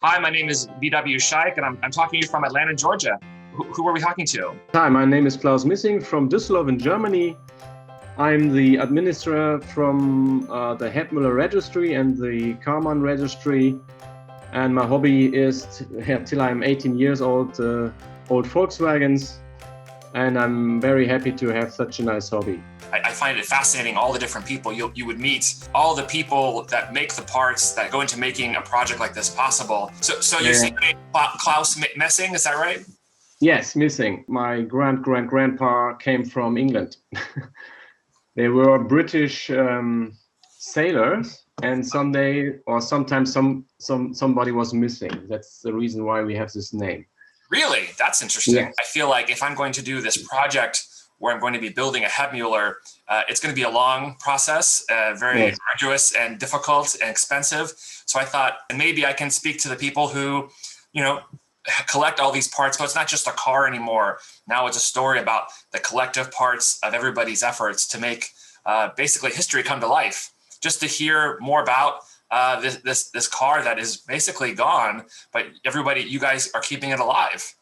Hi, my name is VW Scheik, and I'm talking to you from Atlanta, Georgia. Who are we talking to? Hi, my name is Claus Missing from Düsseldorf in Germany. I'm the administrator from the Hebmüller Registry and the Karmann Registry. And my hobby is, till I'm 18 years old, old Volkswagens. And I'm very happy to have such a nice hobby. I find it fascinating, all the different people you would meet, all the people that make the parts that go into making a project like this possible. So you say Claus Missing, is that right? Yes, Missing. My grandpa came from England. They were British sailors, and someday or sometimes somebody was missing. That's the reason why we have this name. Really? That's interesting. Yeah. I feel like if I'm going to do this project where I'm going to be building a Hebmüller, it's going to be a long process, very arduous and difficult and expensive. So I thought maybe I can speak to the people who, collect all these parts. So it's not just a car anymore. Now it's a story about the collective parts of everybody's efforts to make basically history come to life. Just to hear more about this car that is basically gone, but you guys are keeping it alive,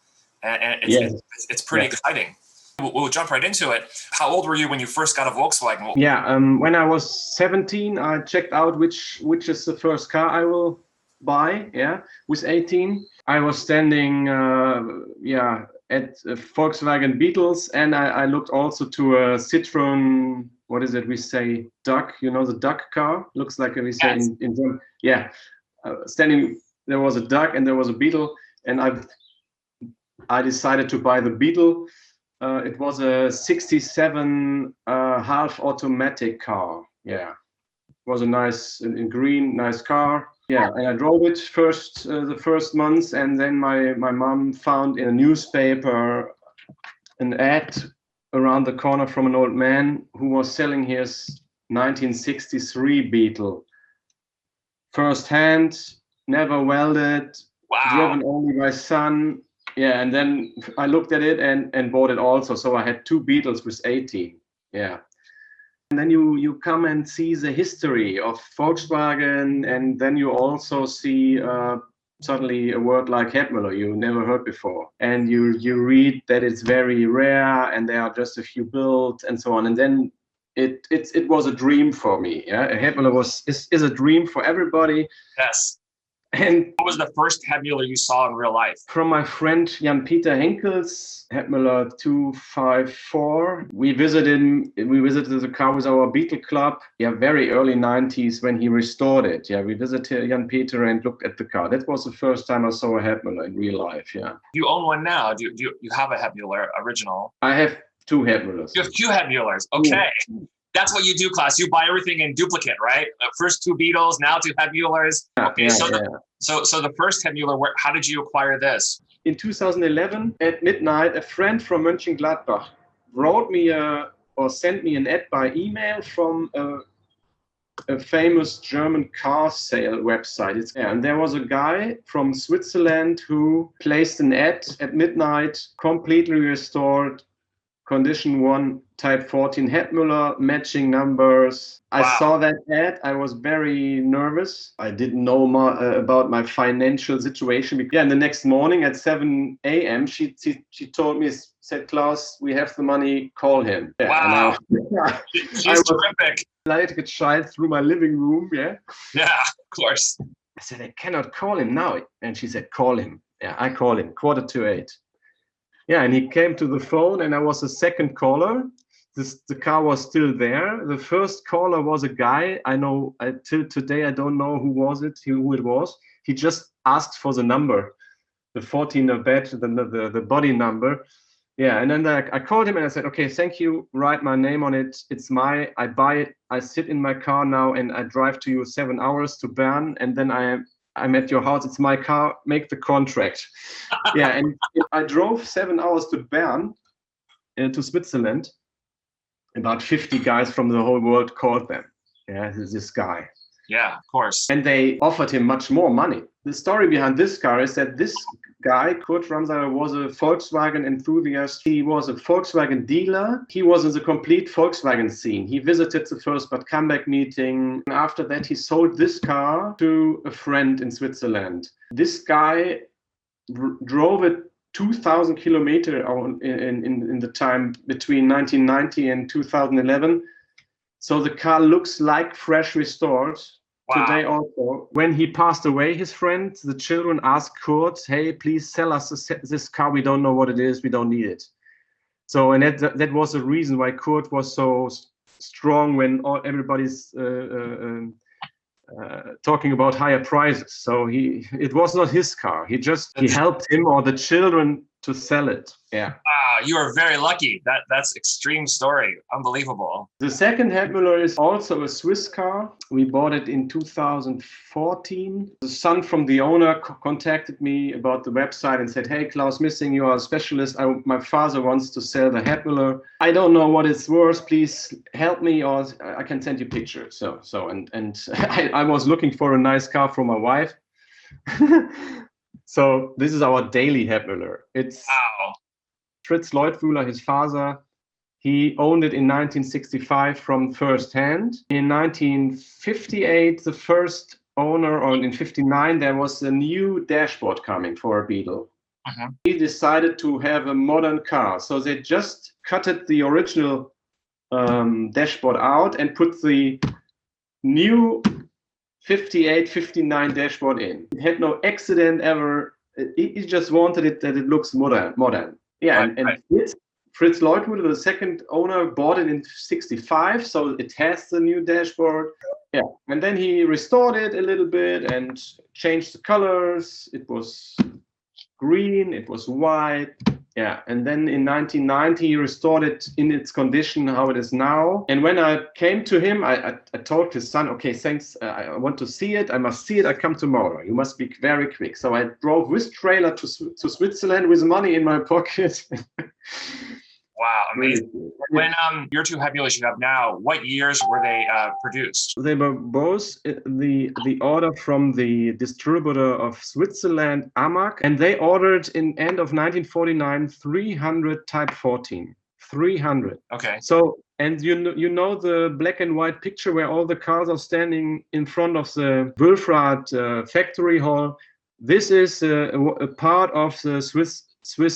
and it's pretty exciting. We'll jump right into it. How old were you when you first got a Volkswagen? Yeah, when I was 17, I checked out which is the first car I will buy. Yeah, with 18, I was standing at Volkswagen Beetles, and I looked also to a Citroen. What is it? We say duck. You know the duck car. Looks like we say in German. Yeah, standing there was a duck and there was a Beetle, and I decided to buy the Beetle. It was a 67 half automatic car. Yeah, it was a nice in green, nice car. Yeah, and I drove it the first months, and then my mom found in a newspaper an ad around the corner from an old man who was selling his 1963 Beetle, first hand, never welded, driven only by son. Yeah, and then I looked at it and bought it also. So I had two Beetles with 18. Yeah. And then you come and see the history of Volkswagen, and then you also see suddenly a word like Hebmüller you never heard before. And you read that it's very rare and there are just a few built and so on. And then it was a dream for me. Yeah, Hebmüller is a dream for everybody. Yes. And what was the first Hebmüller you saw in real life? From my friend Jan-Peter Henkel's Hebmüller 254. We visited the car with our Beetle Club. Yeah, very early 90s when he restored it. Yeah, we visited Jan-Peter and looked at the car. That was the first time I saw a Hebmüller in real life. Yeah. You own one now. Do you have a Hebmüller original? I have two Hebmüllers. You have two Hebmüllers. Okay. Yeah. That's what you do, Claus. You buy everything in duplicate, right? First two Beetles, now two Hebmüllers. Okay, so the first Hebmüller, how did you acquire this? In 2011, at midnight, a friend from Mönchengladbach wrote me or sent me an ad by email from a famous German car sale website. And there was a guy from Switzerland who placed an ad at midnight, completely restored, condition 1, type 14 Hebmüller, matching numbers. Wow. I saw that ad. I was very nervous. I didn't know about my financial situation. Yeah, and the next morning at 7 a.m., she told me, said, Claus, we have the money, call him. Yeah, wow. She's terrific. Like child through my living room, yeah? Yeah, of course. I said, I cannot call him now. And she said, call him. Yeah, I called him, 7:45. Yeah, and he came to the phone, and I was the second caller. The car was still there. The first caller was a guy I know. Till today, I don't know who it was. He just asked for the number, the 14 badge, the body number. Yeah, and then I called him and I said, okay, thank you. Write my name on it. I buy it. I sit in my car now and I drive to you 7 hours to Bern, and then I'm at your house. It's my car. Make the contract. Yeah, and I drove 7 hours to Bern, to Switzerland. About 50 guys from the whole world called them. Yeah, this guy. Yeah, of course. And they offered him much more money. The story behind this car is that this guy, Kurt Ramsayer, was a Volkswagen enthusiast. He was a Volkswagen dealer. He was in the complete Volkswagen scene. He visited the first Bad Camberg meeting. And after that, he sold this car to a friend in Switzerland. This guy drove it 2,000 kilometers in the time between 1990 and 2011. So the car looks like fresh restored. Wow. Today also. When he passed away, his friend, the children asked Kurt, hey, please sell us this car. We don't know what it is. We don't need it. So, and that was the reason why Kurt was so strong when everybody's talking about higher prices. So it was not his car. He helped him or the children to sell it. Yeah. Wow, you are very lucky. That's extreme story. Unbelievable. The second Hebmüller is also a Swiss car. We bought it in 2014. The son from the owner contacted me about the website and said, hey, Claus Missing, you are a specialist. My father wants to sell the Hebmüller. I don't know what it's worth. Please help me, or I can send you pictures. And I was looking for a nice car for my wife. So this is our daily Hebmüller. It's Fritz Leutwühler, his father. He owned it in 1965 from first hand. In 1958, the first owner, or in 59, there was a new dashboard coming for a Beetle. He decided to have a modern car. So they just cutted the original dashboard out and put the new 58, 59 dashboard in. It had no accident ever. He just wanted it that it looks modern. Yeah, and Fritz Leutwühler, the second owner, bought it in 65, so it has the new dashboard. Yeah, and then he restored it a little bit and changed the colors. It was green, it was white. Yeah, and then in 1990, he restored it in its condition, how it is now. And when I came to him, I told his son, okay, thanks, I want to see it. I must see it. I come tomorrow. You must be very quick. So I drove with trailer to Switzerland with money in my pocket. Wow, amazing. When your two Hebmüllers you have now, what years were they produced? They were both the order from the distributor of Switzerland, AMAG, and they ordered in end of 1949 300 Type 14. 300. Okay. So, and you know the black and white picture where all the cars are standing in front of the Wülfrath factory hall. This is a part of the Swiss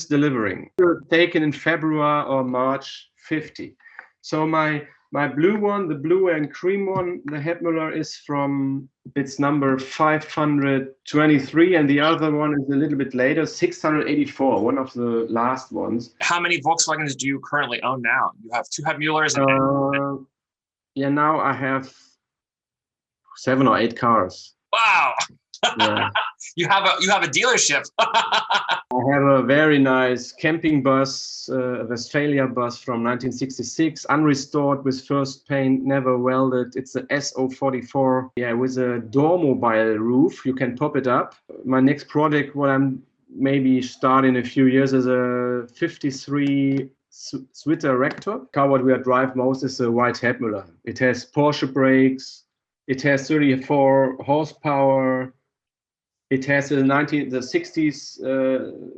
delivering, taken in February or March 50. So my blue one, the blue and cream one, the Hebmüller is from its number 523, and the other one is a little bit later, 684, one of the last ones. How many Volkswagens do you currently own now? You have two Hebmüllers? Yeah, now I have 7 or 8 cars. Wow. Yeah. You have a dealership. I have a very nice camping bus, Westphalia bus from 1966, unrestored with first paint, never welded. It's a SO44, yeah, with a door mobile roof. You can pop it up. My next project, what I'm maybe start in a few years, is a 53 Zwitter Rector. Car what we drive most is a white Hebmüller. It has Porsche brakes. It has 34 horsepower. It has the 60s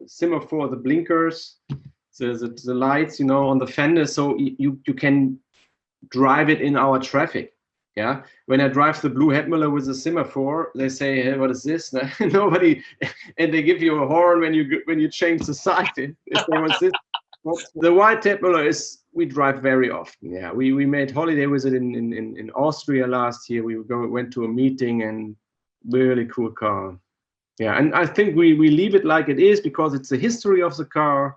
semaphore, the blinkers, the lights, you know, on the fender, so you can drive it in our traffic. Yeah, when I drive the blue Hebmüller with the semaphore, they say, "Hey, what is this?" Nobody, and they give you a horn when you change the side. If there was this, the white Hebmüller is we drive very often. Yeah, we made holiday with it in Austria last year. We went to a meeting and really cool car. Yeah, and I think we leave it like it is because it's the history of the car.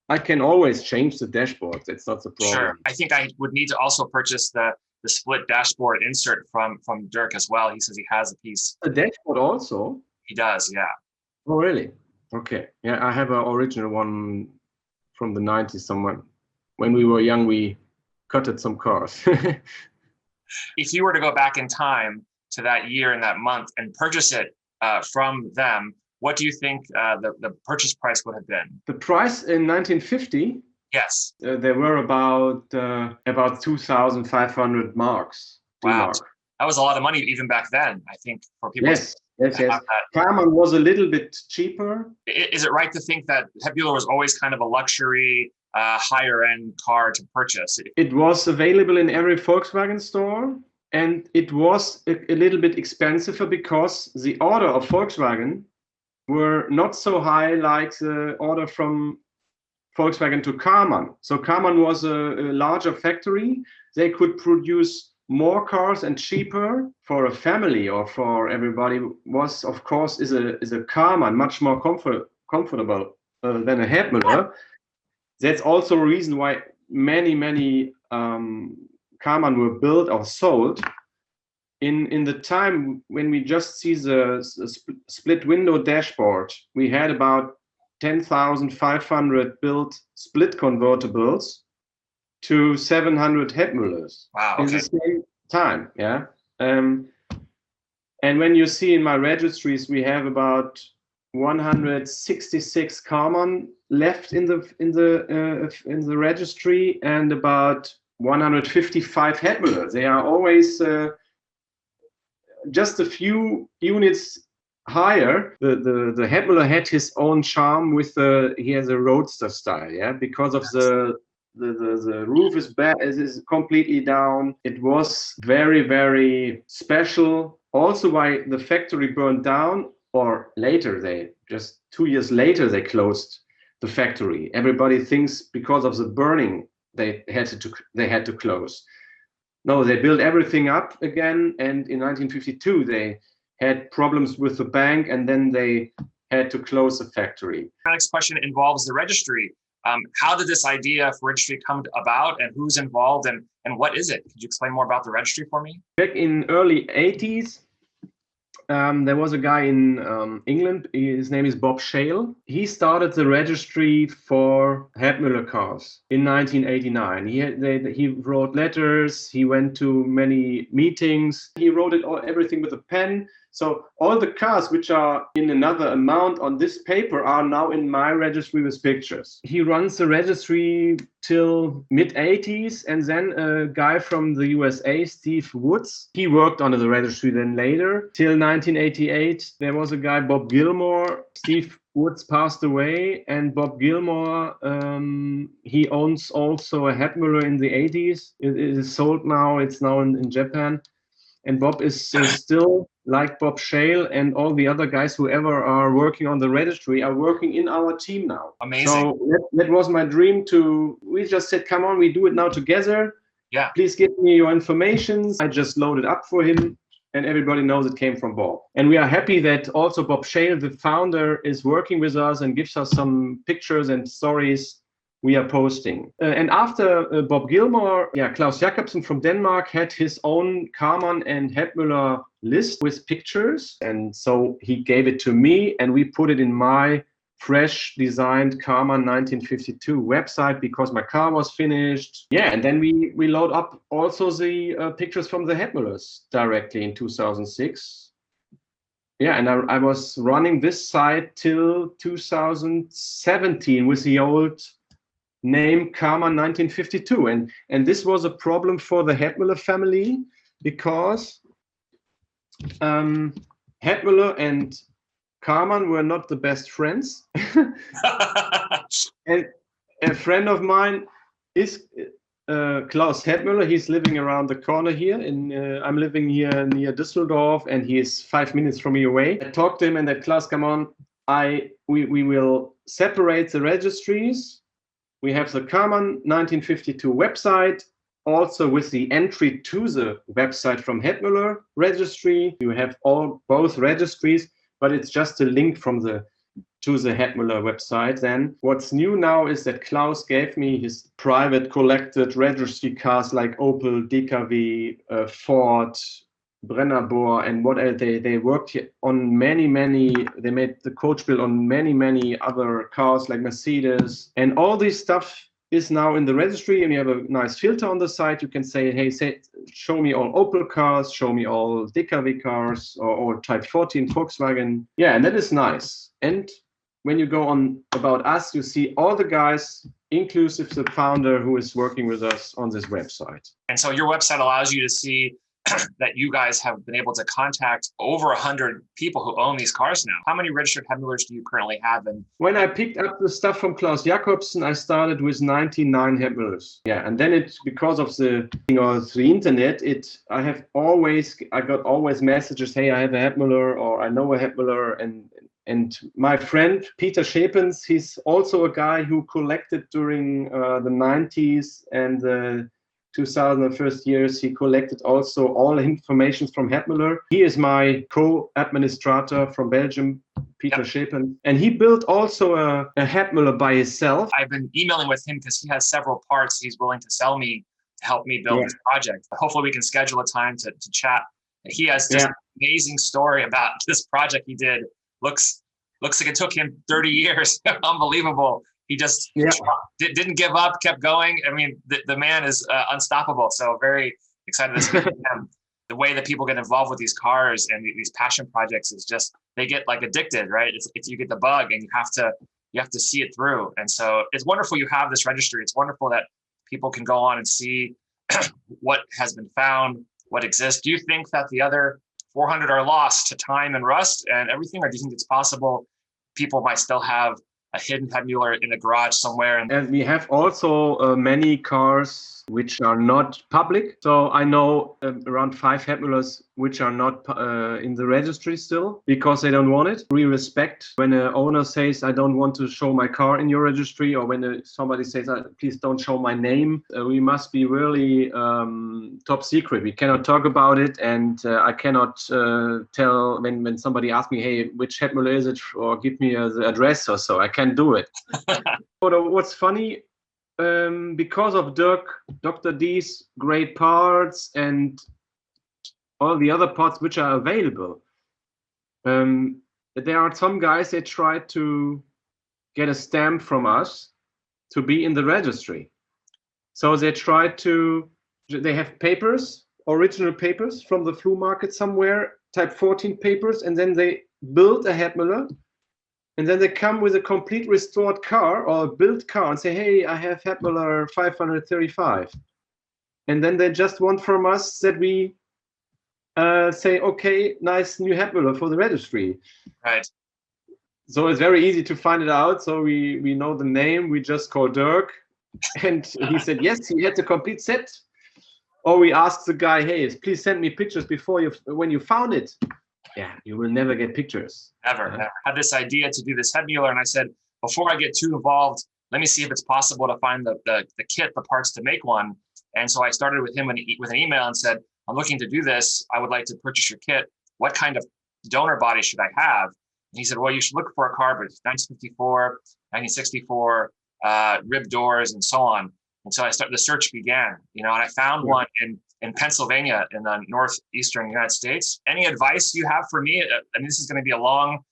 I can always change the dashboard. That's not the problem. Sure. I think I would need to also purchase the split dashboard insert from Dirk as well. He says he has a piece. The dashboard also? He does, yeah. Oh, really? Okay. Yeah, I have an original one from the 90s somewhere. When we were young, we cutted some cars. If you were to go back in time to that year and that month and purchase it from them, what do you think the purchase price would have been? The price in 1950? Yes. There were about 2,500 marks. Wow. That was a lot of money even back then, I think, for people. Yes. Yes, I yes. have that. Karmann was a little bit cheaper. Is it right to think that Hebmüller was always kind of a luxury, higher end car to purchase? It was available in every Volkswagen store, and it was a little bit expensive because the order of Volkswagen were not so high like the order from Volkswagen to Karmann. So Karmann was a larger factory. They could produce more cars and cheaper for a family or for everybody. Was of course is a Karmann much more comfortable than a Hebmüller. That's also a reason why many Karmann were built or sold. In the time when we just see the split window dashboard, we had about 10,500 built split convertibles to 700 Hebmüllers. Wow, in okay. the same time. Yeah. And when you see in my registries, we have about 166 Karmann left in the registry, and about 155 Hebmüller. They are always just a few units higher. The Hebmüller had his own charm with he has a roadster style, yeah, because of the roof is completely down. It was very special. Also, why the factory burned down, or later they just 2 years later they closed the factory. Everybody thinks because of the burning they had to close. No, they built everything up again, and in 1952 they had problems with the bank, and then they had to close the factory. My next question involves the registry. How did this idea for registry come about, and who's involved, and what is it? Could you explain more about the registry for me? Back in early 80s, there was a guy in England. His name is Bob Shale. He started the registry for Hebmüller cars in 1989. He wrote letters. He went to many meetings. He wrote everything with a pen. So all the cars which are in another amount on this paper are now in my registry with pictures. He runs the registry till mid-80s, and then a guy from the USA, Steve Woods, he worked on the registry then later. Till 1988, there was a guy, Bob Gilmore. Steve Woods passed away, and Bob Gilmore, he owns also a Hebmüller in the 80s. It is sold now. It's now in Japan. And Bob is still, like Bob Shale and all the other guys who ever are working on the registry, are working in our team now. Amazing. So that was my dream we just said, come on, we do it now together. Yeah. Please give me your information. I just loaded up for him, and everybody knows it came from Bob. And we are happy that also Bob Shale, the founder, is working with us and gives us some pictures and stories we are posting. And after Bob Gilmore, Klaus Jakobsen from Denmark had his own Karmann and Hebmüller list with pictures. And so he gave it to me, and we put it in my fresh designed Karmann 1952 website because my car was finished. Yeah, and then we load up also the pictures from the Hebmüllers directly in 2006. Yeah, and I was running this site till 2017 with the old name Karmann 1952, and this was a problem for the Hebmüller family because Hebmüller and Karmann were not the best friends. And a friend of mine is Klaus Hebmüller. He's living around the corner here. I'm living here near Düsseldorf, and he is 5 minutes from me away. I talked to him and said, Klaus, come on, we will separate the registries. We have the Karmann 1952 website, also with the entry to the website from Hebmüller registry. You have both registries, but it's just a link to the Hebmüller website. Then what's new now is that Klaus gave me his private collected registry cars like Opel, DKW, Ford, Brenner Bohr, and what else. They worked on many, they made the coach build on many other cars like Mercedes, and all this stuff is now in the registry. And you have a nice filter on the site. You can say, hey, show me all Opel cars, show me all DKW cars, or all Type 14 Volkswagen. Yeah, and that is nice. And when you go on About Us, you see all the guys, inclusive the founder who is working with us on this website. And so your website allows you to see that you guys have been able to contact over 100 people who own these cars now. How many registered Hebmüllers do you currently have? And when I picked up the stuff from Klaus Jacobsen, I started with 99 Hebmüllers. Yeah, and then it's because of the internet. I got always messages. Hey, I have a Hebmüller, or I know a Hebmüller, and my friend Peter Schepens, he's also a guy who collected during the 90s and the 2001 years. He collected also all information from Hebmüller. He is my co-administrator from Belgium, Peter Schepens, and he built also a Hebmüller by himself. I've been emailing with him because he has several parts he's willing to sell me to help me build this project. Hopefully we can schedule a time to chat. He has just an amazing story about this project he did. Looks like it took him 30 years. Unbelievable. He just didn't give up, kept going. I mean, the man is unstoppable. So very excited to speak to him. The way that people get involved with these cars and these passion projects is just, they get like addicted, right? It's you get the bug and you have to see it through. And so it's wonderful you have this registry. It's wonderful that people can go on and see what has been found, what exists. Do you think that the other 400 are lost to time and rust and everything? Or do you think it's possible people might still have a hidden Hebmüller in a garage somewhere? And we have also many cars which are not public. So I know around 5 Hebmüllers which are not in the registry still because they don't want it. We respect when an owner says, I don't want to show my car in your registry, or when somebody says, please don't show my name. We must be really top secret. We cannot talk about it, and I cannot tell when somebody asks me, hey, which Hebmüller is it, or give me the address or so. I can't do it. But what's funny, because of Dr. D's great parts and all the other parts which are available, there are some guys that try to get a stamp from us to be in the registry. So they they have papers, original papers from the flea market somewhere, type 14 papers, and then they build a Hebmüller. And then they come with a complete restored car or a built car and say, hey, I have Hebmüller 535. And then they just want from us that we say, okay, nice new Hebmüller for the registry. Right. So it's very easy to find it out. So we know the name. We just call Dirk. And he said, yes, he had the complete set. Or we asked the guy, hey, please send me pictures when you found it. Yeah, you will never get pictures. Never. I had this idea to do this Hebmüller, and I said, before I get too involved, let me see if it's possible to find the kit, the parts to make one. And so I started with him with an email and said, I'm looking to do this. I would like to purchase your kit. What kind of donor body should I have? And he said, well, you should look for a car, but 1954, 1964, rib doors, and so on. And so the search began, and I found one in Pennsylvania in the northeastern United States. Any advice you have for me? I mean, this is going to be a long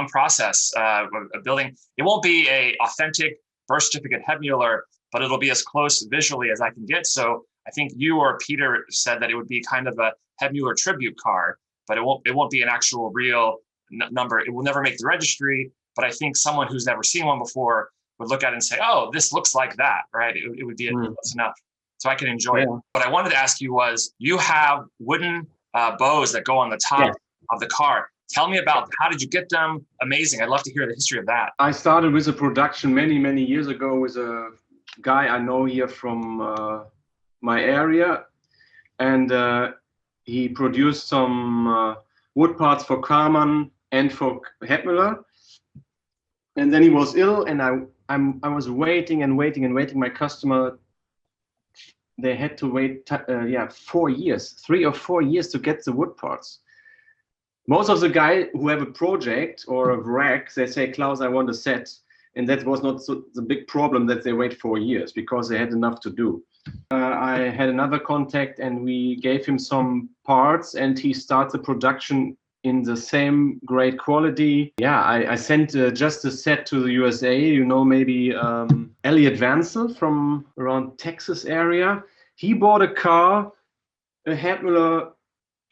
process of building. It won't be a authentic birth certificate Hebmüller, but it'll be as close visually as I can get. So I think you or Peter said that it would be kind of a Hebmüller tribute car, but it won't be an actual real number. It will never make the registry, but I think someone who's never seen one before would look at it and say, oh, this looks like that, right? It would be close enough. So I can enjoy it. What I wanted to ask you was, you have wooden bows that go on the top of the car. Tell me about, how did you get them? Amazing. I'd love to hear the history of that. I started with a production many, many years ago with a guy I know here from my area. And he produced some wood parts for Karmann and for Hebmüller. And then he was ill, and I was waiting and waiting and waiting. My customer, they had to wait 4 years, 3 or 4 years to get the wood parts. Most of the guys who have a project or a rack, they say, Klaus, I want a set. And that was not the big problem that they wait 4 years, because they had enough to do. I had another contact, and we gave him some parts, and he started the production in the same great quality. Yeah, I sent just a set to the USA, maybe Elliot Vansel from around Texas area. He bought a car, a Hebmüller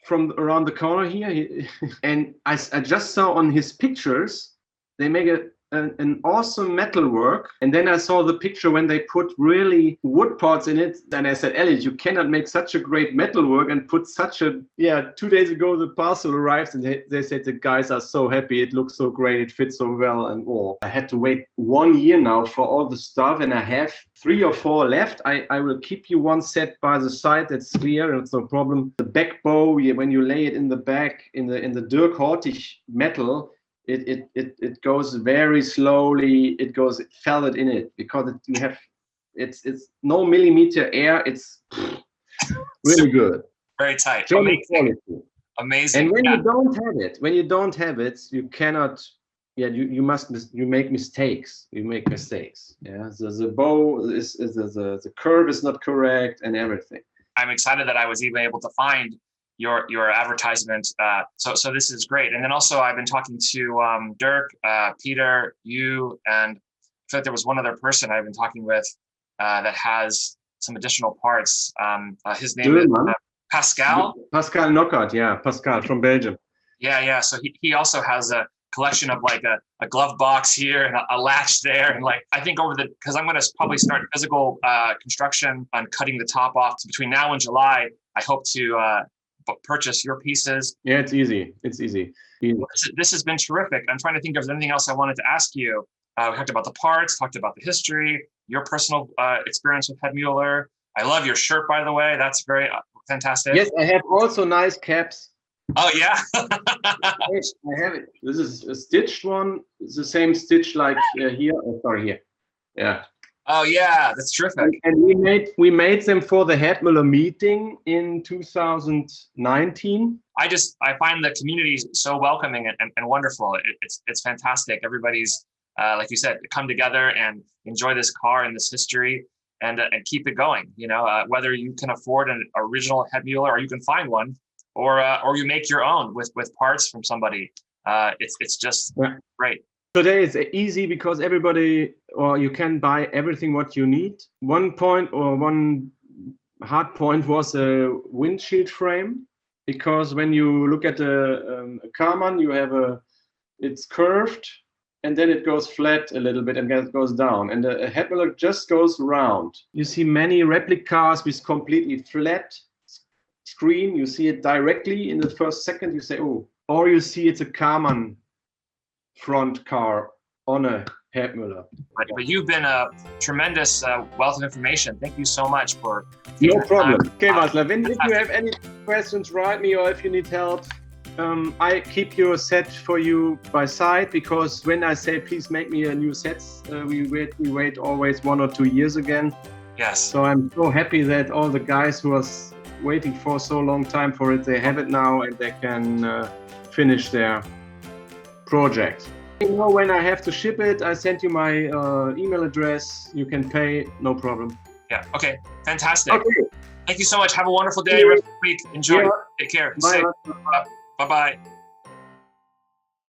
from around the corner here. And I just saw on his pictures, they make an awesome metalwork. And then I saw the picture when they put really wood parts in it. And I said, Elliot, you cannot make such a great metalwork and put such a, 2 days ago, the parcel arrived and they said the guys are so happy. It looks so great. It fits so well. And I had to wait 1 year now for all the stuff. And I have 3 or 4 left. I will keep you one set by the side. That's clear. It's no problem. The back bow, when you lay it in the back, in the Dirk Hortig metal, it goes very slowly. It goes felted in it because it's no millimeter air. It's really good. Very tight. German quality. Amazing. And when you don't have it, you cannot. Yeah, you make mistakes. You make mistakes. Yeah, the bow is the curve is not correct and everything. I'm excited that I was even able to find your advertisement. So this is great. And then also I've been talking to Dirk, Peter, you, and I feel like there was one other person I've been talking with that has some additional parts. His name is Pascal. Pascal Knockert, yeah, Pascal from Belgium. Yeah. So he also has a collection of like a glove box here and a latch there. And like, I think because I'm going to probably start physical construction on cutting the top off. So between now and July, I hope to purchase your pieces. Yeah, it's easy. This has been terrific. I'm trying to think if there's anything else I wanted to ask you. We talked about the parts, talked about the history, your personal experience with Hebmüller. I love your shirt, by the way. That's very fantastic. Yes, I have also nice caps. Oh, yeah? I have it. This is a stitched one. It's the same stitch like here. Oh, sorry, here. Yeah. Oh, yeah. That's terrific. And we made them for the Hebmüller meeting in 2019. I find the community so welcoming and wonderful. It's fantastic. Everybody's, like you said, come together and enjoy this car and this history and keep it going. You know, whether you can afford an original Hebmüller or you can find one, or you make your own with parts from somebody. It's just great. Today it's easy because you can buy everything what you need. One hard point was a windshield frame, because when you look at a Karmann, it's curved and then it goes flat a little bit and it goes down, and a Hebmüller just goes round. You see many replicas with completely flat screen. You see it directly in the first second. You say, oh, or you see it's a Karmann front car on a Hebmüller. But you've been a tremendous wealth of information. Thank you so much for no problem. Okay, Václav, if you have any questions, write me, or if you need help, I keep your set for you by side, because when I say please make me a new set, we wait always 1 or 2 years again. Yes. So I'm so happy that all the guys who are waiting for so long time for it, they have it now and they can finish their project. You know, when I have to ship it, I send you my email address. You can pay, no problem. Yeah. Okay. Fantastic. Okay. Thank you so much. Have a wonderful day. Rest of the week. Enjoy. Yeah. Take care. Be Bye. safe. Bye-bye.